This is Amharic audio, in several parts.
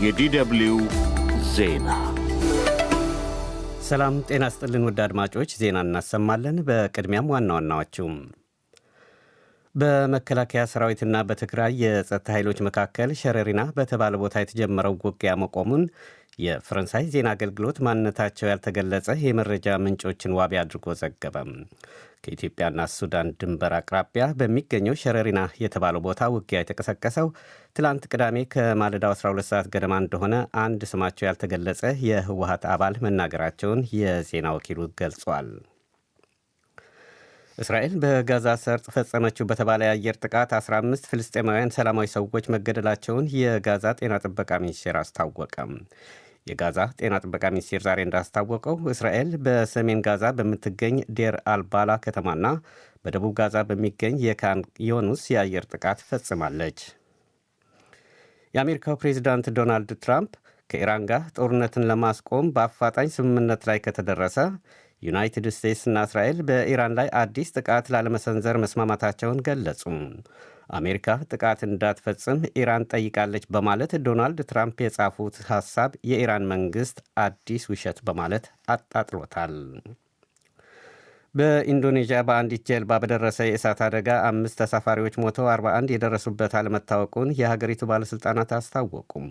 የዲደብሊው ዜና ሰላም ጤና ስጥልን ውድ አድማጮች፣ ዜና እናሰማለን። በቅድሚያም ዋና ዋናዎቹም በመከላከያ ሰራዊትና በትግራይ የጸጥታ ኃይሎች መካከል ሸረሪና በተባለ ቦታ የተጀመረው ውጊያ መቆሙን የፈረንሳይ ዜና አገልግሎት ማንነታቸው ያልተገለጸ የመረጃ ምንጮችን ዋቢ አድርጎ ዘገበም። ከኢትዮጵያና ሱዳን ድንበር አቅራቢያ በሚገኘው ሸረሪና የተባለው ቦታ ውጊያ የተቀሰቀሰው ትላንት ቅዳሜ ከማለዳው 12 ሰዓት ገደማ እንደሆነ አንድ ስማቸው ያልተገለጸ የህወሀት አባል መናገራቸውን የዜና ወኪሉ ገልጿል። እስራኤል በጋዛ ሰርጥ ፈጸመችው በተባለ የአየር ጥቃት 15 ፍልስጤማውያን ሰላማዊ ሰዎች መገደላቸውን የጋዛ ጤና ጥበቃ ሚኒስቴር አስታወቀም። የጋዛ ጤና ጥበቃ ሚኒስቴር ዛሬ እንዳስታወቀው እስራኤል በሰሜን ጋዛ በምትገኝ ዴር አልባላ ከተማና በደቡብ ጋዛ በሚገኝ የካን ዮኑስ የአየር ጥቃት ፈጽማለች። የአሜሪካው ፕሬዚዳንት ዶናልድ ትራምፕ ከኢራን ጋር ጦርነትን ለማስቆም በአፋጣኝ ስምምነት ላይ ከተደረሰ ዩናይትድ ስቴትስና እስራኤል በኢራን ላይ አዲስ ጥቃት ላለመሰንዘር መስማማታቸውን ገለጹ። አሜሪካ ጥቃት እንዳትፈጽም ኢራን ጠይቃለች በማለት ዶናልድ ትራምፕ የጻፉት ሐሳብ የኢራን መንግሥት አዲስ ውሸት በማለት አጣጥሎታል። በኢንዶኔዥያ በአንዲት ጀልባ በደረሰ የእሳት አደጋ 5 ተሳፋሪዎች ሞተው 41 የደረሱበት አለመታወቁን የሀገሪቱ ባለሥልጣናት አስታወቁም።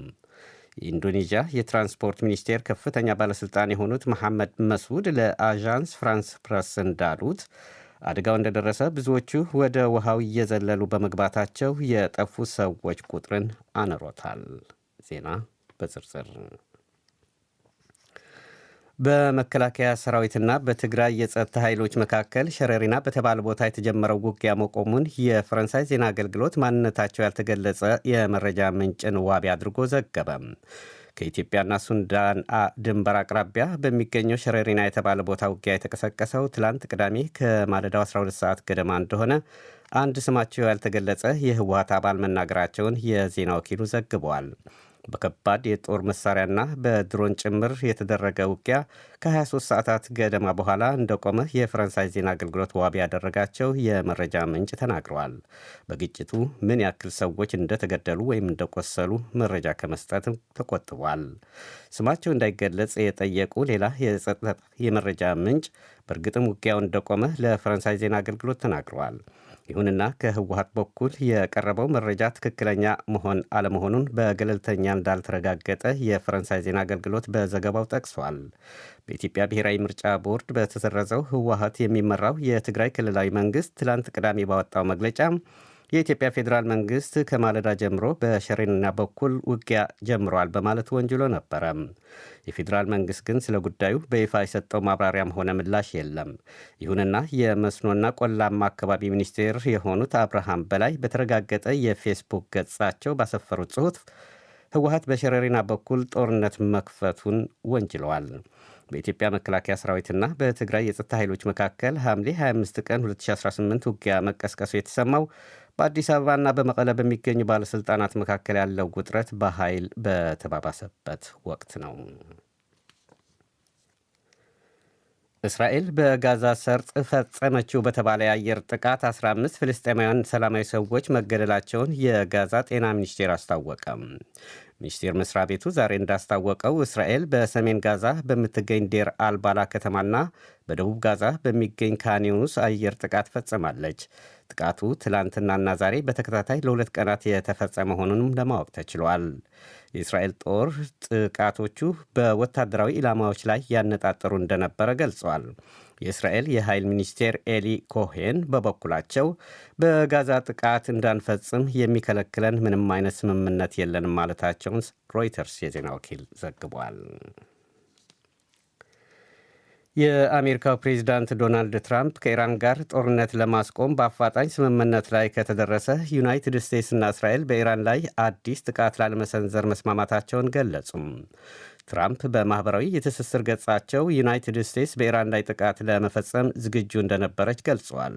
የኢንዶኔዥያ የትራንስፖርት ሚኒስቴር ከፍተኛ ባለሥልጣን የሆኑት መሐመድ መስዑድ ለአዣንስ ፍራንስ ፕረስ እንዳሉት አደጋው እንደደረሰ ብዙዎቹ ወደ ውሃው እየዘለሉ በመግባታቸው የጠፉ ሰዎች ቁጥርን አነሮታል። ዜና በዝርዝር በመከላከያ ሰራዊትና በትግራይ የጸጥታ ኃይሎች መካከል ሸረሪና በተባለ ቦታ የተጀመረው ውጊያ መቆሙን የፈረንሳይ ዜና አገልግሎት ማንነታቸው ያልተገለጸ የመረጃ ምንጭን ዋቢ አድርጎ ዘገበም። ከኢትዮጵያና ሱዳን ድንበር አቅራቢያ በሚገኘው ሸረሪና የተባለ ቦታ ውጊያ የተቀሰቀሰው ትላንት ቅዳሜ ከማለዳው 12 ሰዓት ገደማ እንደሆነ አንድ ስማቸው ያልተገለጸ የህወሀት አባል መናገራቸውን የዜና ወኪሉ ዘግበዋል። በከባድ የጦር መሳሪያና በድሮን ጭምር የተደረገ ውጊያ ከ23 ሰዓታት ገደማ በኋላ እንደቆመ የፈረንሳይ ዜና አገልግሎት ዋቢ ያደረጋቸው የመረጃ ምንጭ ተናግረዋል። በግጭቱ ምን ያክል ሰዎች እንደተገደሉ ወይም እንደቆሰሉ መረጃ ከመስጠት ተቆጥቧል። ስማቸው እንዳይገለጽ የጠየቁ ሌላ የመረጃ ምንጭ በእርግጥም ውጊያው እንደቆመ ለፈረንሳይ ዜና አገልግሎት ተናግረዋል። ይሁንና ከህወሀት በኩል የቀረበው መረጃ ትክክለኛ መሆን አለመሆኑን በገለልተኛ እንዳልተረጋገጠ የፈረንሳይ ዜና አገልግሎት በዘገባው ጠቅሷል። በኢትዮጵያ ብሔራዊ ምርጫ ቦርድ በተሰረዘው ህወሀት የሚመራው የትግራይ ክልላዊ መንግስት ትላንት ቅዳሜ ባወጣው መግለጫ የኢትዮጵያ ፌዴራል መንግስት ከማለዳ ጀምሮ በሸረሪና በኩል ውጊያ ጀምሯል በማለት ወንጅሎ ነበረ። የፌዴራል መንግስት ግን ስለ ጉዳዩ በይፋ የሰጠው ማብራሪያም ሆነ ምላሽ የለም። ይሁንና የመስኖና ቆላማ አካባቢ ሚኒስቴር የሆኑት አብርሃም በላይ በተረጋገጠ የፌስቡክ ገጻቸው ባሰፈሩት ጽሑፍ ህወሀት በሸረሪና በኩል ጦርነት መክፈቱን ወንጅለዋል። በኢትዮጵያ መከላከያ ሰራዊትና በትግራይ የጸጥታ ኃይሎች መካከል ሐምሌ 25 ቀን 2018 ውጊያ መቀስቀሱ የተሰማው በአዲስ አበባና በመቀለ በሚገኙ ባለሥልጣናት መካከል ያለው ውጥረት በኃይል በተባባሰበት ወቅት ነው። እስራኤል በጋዛ ሰርጥ ፈጸመችው በተባለ የአየር ጥቃት 15 ፍልስጤማውያን ሰላማዊ ሰዎች መገደላቸውን የጋዛ ጤና ሚኒስቴር አስታወቀም። ሚኒስቴር መስሪያ ቤቱ ዛሬ እንዳስታወቀው እስራኤል በሰሜን ጋዛ በምትገኝ ዴር አልባላ ከተማና በደቡብ ጋዛ በሚገኝ ካን ዩኒስ አየር ጥቃት ፈጽማለች። ጥቃቱ ትላንትናና ዛሬ በተከታታይ ለ2 ቀናት የተፈጸመ መሆኑንም ለማወቅ ተችሏል። የእስራኤል ጦር ጥቃቶቹ በወታደራዊ ኢላማዎች ላይ ያነጣጠሩ እንደነበረ ገልጸዋል። የእስራኤል የኃይል ሚኒስቴር ኤሊ ኮሄን በበኩላቸው በጋዛ ጥቃት እንዳንፈጽም የሚከለክለን ምንም አይነት ስምምነት የለንም ማለታቸውን ሮይተርስ የዜና ወኪል ዘግቧል። የአሜሪካው ፕሬዚዳንት ዶናልድ ትራምፕ ከኢራን ጋር ጦርነት ለማስቆም በአፋጣኝ ስምምነት ላይ ከተደረሰ ዩናይትድ ስቴትስና እስራኤል በኢራን ላይ አዲስ ጥቃት ላለመሰንዘር መስማማታቸውን ገለጹም። ትራምፕ በማኅበራዊ የትስስር ገጻቸው ዩናይትድ ስቴትስ በኢራን ላይ ጥቃት ለመፈጸም ዝግጁ እንደነበረች ገልጸዋል።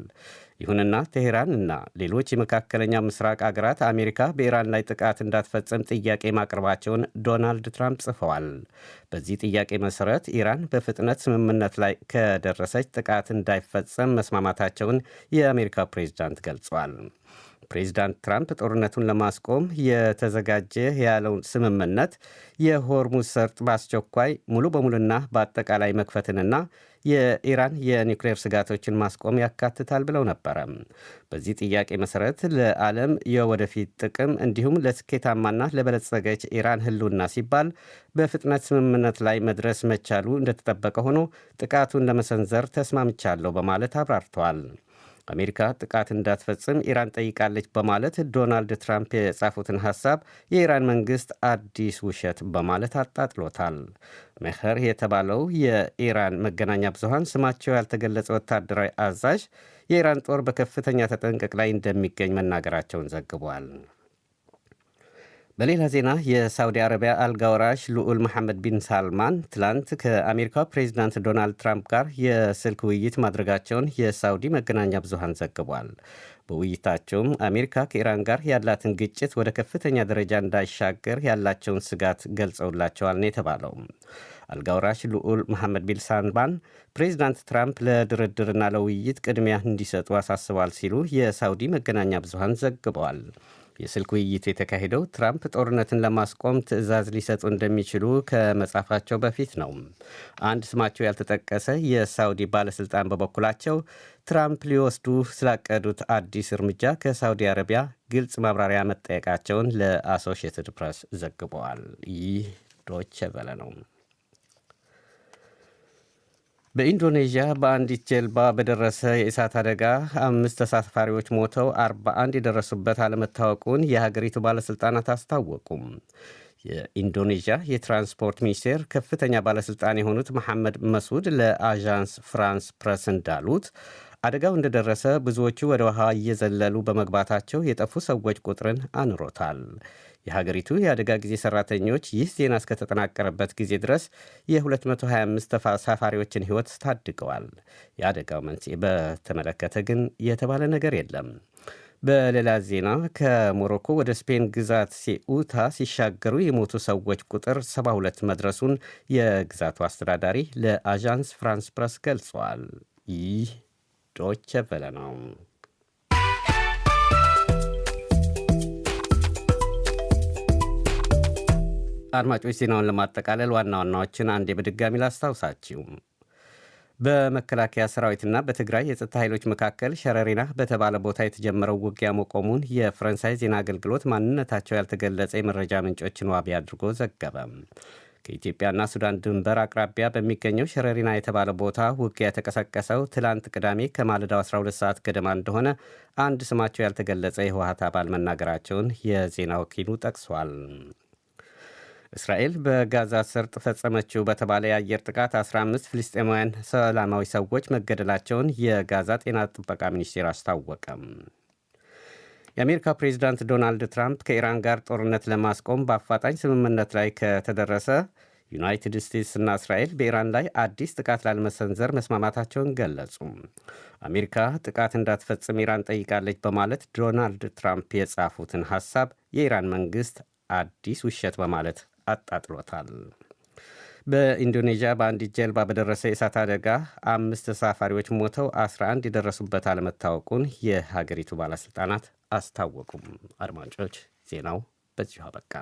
ይሁንና ቴሄራን እና ሌሎች የመካከለኛው ምስራቅ አገራት አሜሪካ በኢራን ላይ ጥቃት እንዳትፈጽም ጥያቄ ማቅረባቸውን ዶናልድ ትራምፕ ጽፈዋል። በዚህ ጥያቄ መሠረት ኢራን በፍጥነት ስምምነት ላይ ከደረሰች ጥቃት እንዳይፈጸም መስማማታቸውን የአሜሪካ ፕሬዝዳንት ገልጸዋል። ፕሬዚዳንት ትራምፕ ጦርነቱን ለማስቆም የተዘጋጀ ያለውን ስምምነት የሆርሙዝ ሰርጥ በአስቸኳይ ሙሉ በሙሉና በአጠቃላይ መክፈትንና የኢራን የኒውክሌር ስጋቶችን ማስቆም ያካትታል ብለው ነበረ። በዚህ ጥያቄ መሠረት ለዓለም የወደፊት ጥቅም እንዲሁም ለስኬታማና ለበለጸገች ኢራን ሕልውና ሲባል በፍጥነት ስምምነት ላይ መድረስ መቻሉ እንደተጠበቀ ሆኖ ጥቃቱን ለመሰንዘር ተስማምቻለሁ በማለት አብራርተዋል። አሜሪካ ጥቃት እንዳትፈጽም ኢራን ጠይቃለች በማለት ዶናልድ ትራምፕ የጻፉትን ሐሳብ የኢራን መንግሥት አዲስ ውሸት በማለት አጣጥሎታል። መኸር የተባለው የኢራን መገናኛ ብዙሃን ስማቸው ያልተገለጸ ወታደራዊ አዛዥ የኢራን ጦር በከፍተኛ ተጠንቀቅ ላይ እንደሚገኝ መናገራቸውን ዘግቧል። በሌላ ዜና የሳውዲ አረቢያ አልጋወራሽ ልዑል መሐመድ ቢን ሳልማን ትላንት ከአሜሪካው ፕሬዚዳንት ዶናልድ ትራምፕ ጋር የስልክ ውይይት ማድረጋቸውን የሳውዲ መገናኛ ብዙሃን ዘግቧል። በውይይታቸውም አሜሪካ ከኢራን ጋር ያላትን ግጭት ወደ ከፍተኛ ደረጃ እንዳይሻገር ያላቸውን ስጋት ገልጸውላቸዋል ነው የተባለው። አልጋወራሽ ልዑል መሐመድ ቢን ሳልማን ፕሬዚዳንት ትራምፕ ለድርድርና ለውይይት ቅድሚያ እንዲሰጡ አሳስበዋል ሲሉ የሳውዲ መገናኛ ብዙሃን ዘግበዋል። የስልክ ውይይቱ የተካሄደው ትራምፕ ጦርነትን ለማስቆም ትዕዛዝ ሊሰጡ እንደሚችሉ ከመጻፋቸው በፊት ነው። አንድ ስማቸው ያልተጠቀሰ የሳውዲ ባለሥልጣን በበኩላቸው ትራምፕ ሊወስዱ ስላቀዱት አዲስ እርምጃ ከሳውዲ አረቢያ ግልጽ ማብራሪያ መጠየቃቸውን ለአሶሺየትድ ፕሬስ ዘግበዋል። ይህ ዶይቼ ቬለ ነው። በኢንዶኔዥያ በአንዲት ጀልባ በደረሰ የእሳት አደጋ 5 ተሳፋሪዎች ሞተው 41 የደረሱበት አለመታወቁን የሀገሪቱ ባለሥልጣናት አስታወቁም። የኢንዶኔዥያ የትራንስፖርት ሚኒስቴር ከፍተኛ ባለሥልጣን የሆኑት መሐመድ መሱድ ለአዣንስ ፍራንስ ፕረስ እንዳሉት አደጋው እንደደረሰ ብዙዎቹ ወደ ውሃ እየዘለሉ በመግባታቸው የጠፉ ሰዎች ቁጥርን አንሮታል። የሀገሪቱ የአደጋ ጊዜ ሠራተኞች ይህ ዜና እስከተጠናቀረበት ጊዜ ድረስ የ225 ተሳፋሪዎችን ሕይወት ታድገዋል። የአደጋው መንስኤ በተመለከተ ግን የተባለ ነገር የለም። በሌላ ዜና ከሞሮኮ ወደ ስፔን ግዛት ሴኡታ ሲሻገሩ የሞቱ ሰዎች ቁጥር 72 መድረሱን የግዛቱ አስተዳዳሪ ለአዣንስ ፍራንስ ፕረስ ገልጸዋል። ይህ ዶይቼ ቬለ ነው። አድማጮች ዜናውን ለማጠቃለል ዋና ዋናዎችን አንዴ በድጋሚ ላስታውሳችሁ። በመከላከያ ሰራዊትና በትግራይ የጸጥታ ኃይሎች መካከል ሸረሪና በተባለ ቦታ የተጀመረው ውጊያ መቆሙን የፈረንሳይ ዜና አገልግሎት ማንነታቸው ያልተገለጸ የመረጃ ምንጮችን ዋቢ አድርጎ ዘገበ። ከኢትዮጵያና ሱዳን ድንበር አቅራቢያ በሚገኘው ሸረሪና የተባለ ቦታ ውጊያ የተቀሰቀሰው ትላንት ቅዳሜ ከማለዳው 12 ሰዓት ገደማ እንደሆነ አንድ ስማቸው ያልተገለጸ የህወሓት አባል መናገራቸውን የዜና ወኪሉ ጠቅሷል። እስራኤል በጋዛ ሰርጥ ፈጸመችው በተባለ የአየር ጥቃት 15 ፍልስጤማውያን ሰላማዊ ሰዎች መገደላቸውን የጋዛ ጤና ጥበቃ ሚኒስቴር አስታወቀም። የአሜሪካ ፕሬዚዳንት ዶናልድ ትራምፕ ከኢራን ጋር ጦርነት ለማስቆም በአፋጣኝ ስምምነት ላይ ከተደረሰ ዩናይትድ ስቴትስና እስራኤል በኢራን ላይ አዲስ ጥቃት ላለመሰንዘር መስማማታቸውን ገለጹ። አሜሪካ ጥቃት እንዳትፈጽም ኢራን ጠይቃለች በማለት ዶናልድ ትራምፕ የጻፉትን ሐሳብ የኢራን መንግሥት አዲስ ውሸት በማለት አጣጥሎታል። በኢንዶኔዥያ በአንዲት ጀልባ በደረሰ የእሳት አደጋ 5 ተሳፋሪዎች ሞተው 11 የደረሱበት አለመታወቁን የሀገሪቱ ባለሥልጣናት አስታወቁም። አድማጮች ዜናው በዚሁ አበቃ።